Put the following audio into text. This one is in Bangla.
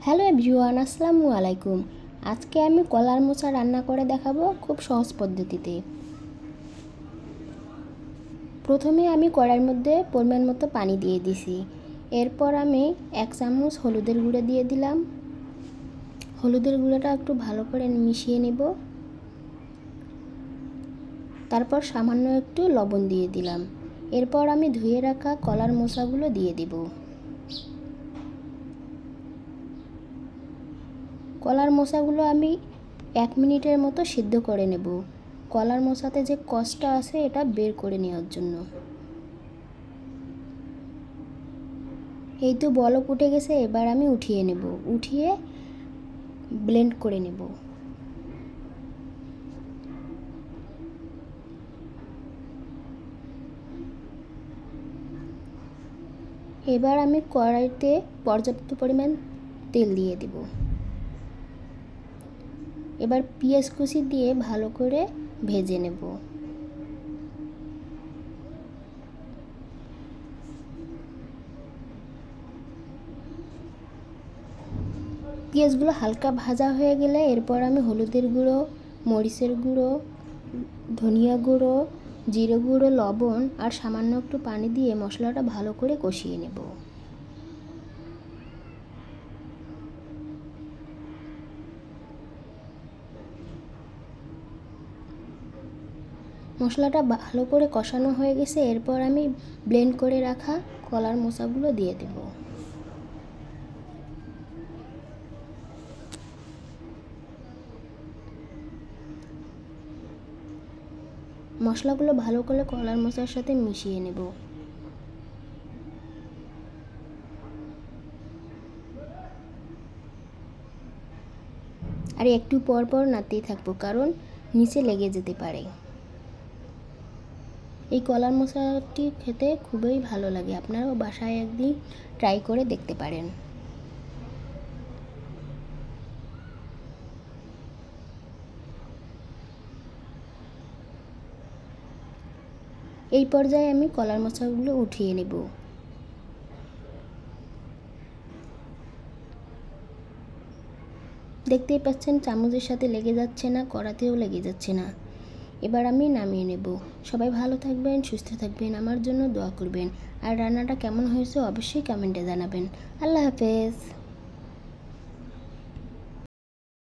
হ্যালো এভরিওয়ান, আসসালামু আলাইকুম। আজকে আমি কলার মোচা রান্না করে দেখাবো খুব সহজ পদ্ধতিতে। প্রথমে আমি কড়াইয়ের মধ্যে পরিমাণ মতো পানি দিয়ে দিছি। এরপর আমি 1 চামচ হলুদের গুঁড়ো দিয়ে দিলাম। হলুদের গুঁড়োটা একটু ভালো করে মিশিয়ে নেব। তারপর সামান্য একটু লবণ দিয়ে দিলাম। এরপর আমি ধুয়ে রাখা কলার মোচাগুলো দিয়ে দেব। কলার মোচাগুলো আমি 1 মিনিটের মতো সিদ্ধ করে নেব। কলার মোচাতে যে কষটা আছে এটা বের করে নেওয়ার জন্য। এই তো বলক উঠে গেছে, এবার আমি উঠিয়ে নেব। উঠিয়ে ব্লেন্ড করে নেব। এবার আমি কড়াইতে পর্যাপ্ত পরিমাণ তেল দিয়ে দেব। এবার পেঁয়াজ কুচি দিয়ে ভালো করে ভেজে নেব। পেঁয়াজগুলো হালকা ভাজা হয়ে গেলে এরপর আমি হলুদের গুঁড়ো, মরিচের গুঁড়ো, ধনিয়া গুঁড়ো, জিরে গুঁড়ো, লবণ আর সামান্য একটু পানি দিয়ে মশলাটা ভালো করে কষিয়ে নেব। মশলাটা ভালো করে কষানো হয়ে গেছে, এরপর আমি ব্লেন্ড করে রাখা কলার মোচাগুলো দিয়ে দেব। মশলাগুলো ভালো করে কলার মোচার সাথে মিশিয়ে নেব। আর একটু পর পর নাড়তেই থাকবো, কারণ নিচে লেগে যেতে পারে। এই কলার মোচাটি খেতে খুবই ভালো লাগে, আপনারাও বাসায় একদিন ট্রাই করে দেখতে পারেন। এই পর্যায়ে আমি কলার মোচাগুলো উঠিয়ে নেব। দেখতেই পাচ্ছেন চামচের সাথে লেগে যাচ্ছে না, কড়াতেও লেগে যাচ্ছে না। এবার আমি নামিয়ে নেব। সবাই ভালো থাকবেন, সুস্থ থাকবেন, আমার জন্য দোয়া করবেন। আর রান্নাটা কেমন হয়েছে অবশ্যই কমেন্টে জানাবেন। আল্লাহ হাফেজ।